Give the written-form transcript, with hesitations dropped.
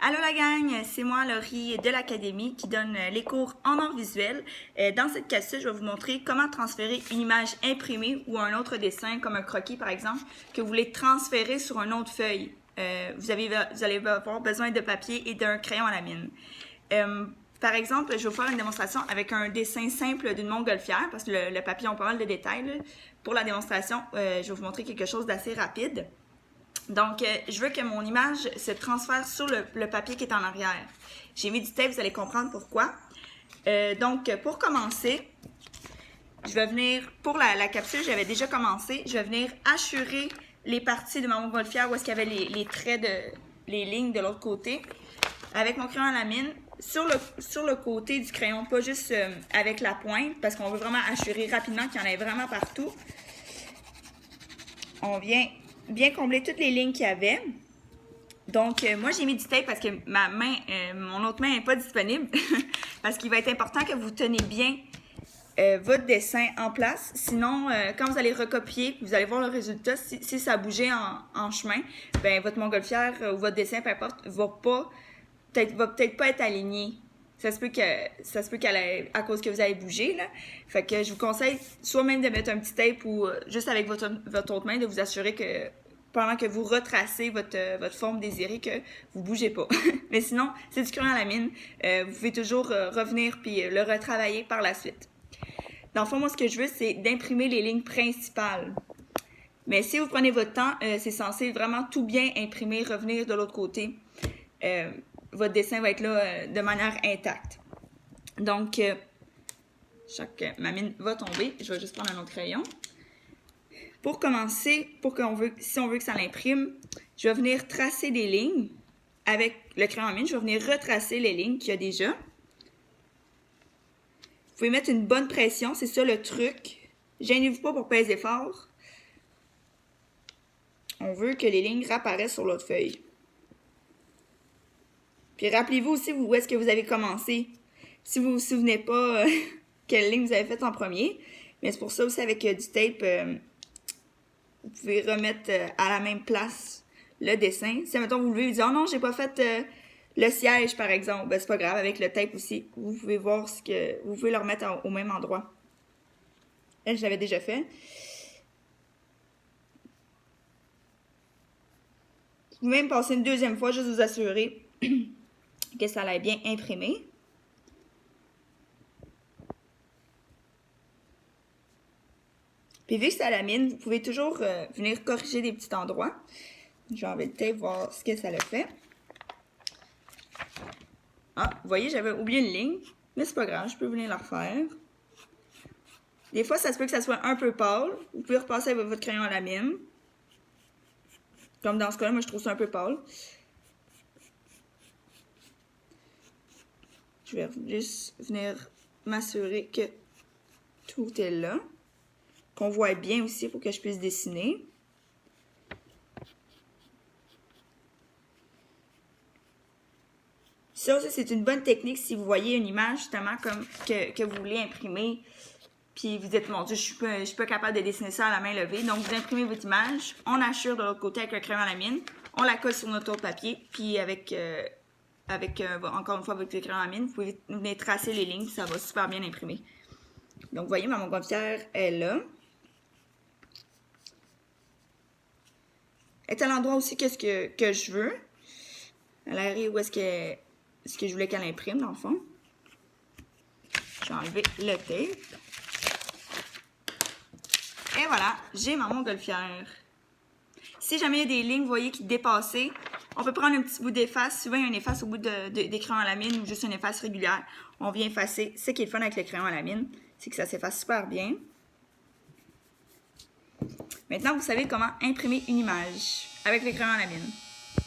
Allô la gang, c'est moi Laurie de l'Académie qui donne les cours en art visuel. Dans cette capsule, je vais vous montrer comment transférer une image imprimée ou un autre dessin, comme un croquis par exemple, que vous voulez transférer sur une autre feuille. Vous allez avoir besoin de papier et d'un crayon à la mine. Par exemple, je vais vous faire une démonstration avec un dessin simple d'une montgolfière, parce que le papier a pas mal de détails. Là. Pour la démonstration, je vais vous montrer quelque chose d'assez rapide. Donc, je veux que mon image se transfère sur le papier qui est en arrière. J'ai mis du tape, vous allez comprendre pourquoi. Donc, pour commencer, je vais venir, pour la capsule, j'avais déjà commencé, je vais venir hachurer les parties de ma montgolfière où est-ce qu'il y avait les traits, les lignes de l'autre côté. Avec mon crayon à la mine, sur le côté du crayon, pas juste avec la pointe, parce qu'on veut vraiment hachurer rapidement, qu'il y en ait vraiment partout. On vient bien combler toutes les lignes qu'il y avait. Donc, moi, j'ai mis du tape parce que mon autre main n'est pas disponible. Parce qu'il va être important que vous tenez bien votre dessin en place. Sinon, quand vous allez recopier, vous allez voir le résultat. Si ça a bougé en chemin, ben votre montgolfière ou votre dessin, peu importe, va peut-être pas être aligné. Ça se peut qu'elle ait, à cause que vous avez bougé, là. Fait que je vous conseille soit même de mettre un petit tape ou juste avec votre autre main, de vous assurer que pendant que vous retracez votre forme désirée, que vous bougez pas. Mais sinon, c'est du crayon à la mine. Vous pouvez toujours revenir puis le retravailler par la suite. Dans le fond, moi, ce que je veux, c'est d'imprimer les lignes principales. Mais si vous prenez votre temps, c'est censé vraiment tout bien imprimer, revenir de l'autre côté. Votre dessin va être là de manière intacte. Donc, ma mine va tomber. Je vais juste prendre un autre crayon. Pour commencer, si on veut que ça l'imprime, je vais venir tracer des lignes avec le crayon à mine. Je vais venir retracer les lignes qu'il y a déjà. Vous pouvez mettre une bonne pression, c'est ça le truc. Gênez-vous pas pour peser fort. On veut que les lignes réapparaissent sur l'autre feuille. Puis rappelez-vous aussi où est-ce que vous avez commencé. Si vous ne vous souvenez pas quelle ligne vous avez faite en premier. Mais c'est pour ça aussi avec du tape, vous pouvez remettre à la même place le dessin. Si mettons vous voulez dire « Oh non, j'ai pas fait le siège par exemple », ben c'est pas grave, avec le tape aussi. Vous pouvez voir vous pouvez le remettre au même endroit. Elle, je l'avais déjà fait. Vous pouvez même passer une deuxième fois, juste vous assurer que ça l'ait bien imprimé. Puis vu que c'est à la mine, vous pouvez toujours venir corriger des petits endroits. Je vais enlever le tape, voir ce que ça le fait. Ah, vous voyez, j'avais oublié une ligne, mais c'est pas grave, je peux venir la refaire. Des fois, ça se peut que ça soit un peu pâle. Vous pouvez repasser avec votre crayon à la mine. Comme dans ce cas-là, moi je trouve ça un peu pâle. Je vais juste venir m'assurer que tout est là. Qu'on voit bien aussi pour que je puisse dessiner. Ça aussi, c'est une bonne technique si vous voyez une image justement comme que vous voulez imprimer. Puis vous dites, mon Dieu, je suis pas capable de dessiner ça à la main levée. Donc, vous imprimez votre image, on assure de l'autre côté avec le crayon à la mine, on la colle sur notre autre papier, puis avec encore une fois, votre crayon à la mine, vous pouvez venir tracer les lignes, ça va super bien imprimer. Donc, vous voyez, ma montgolfière est là. Elle est à l'endroit aussi que je veux. Elle arrive où est-ce que je voulais qu'elle imprime, dans le fond. Je vais enlever le tape. Et voilà, j'ai ma montgolfière. Si jamais il y a des lignes, vous voyez, qui dépassaient, on peut prendre un petit bout d'efface. Souvent, il y a une efface au bout des crayons à la mine ou juste une efface régulière. On vient effacer. Ce qui est le fun avec le crayon à la mine, c'est que ça s'efface super bien. Maintenant, vous savez comment imprimer une image avec le crayon à la mine.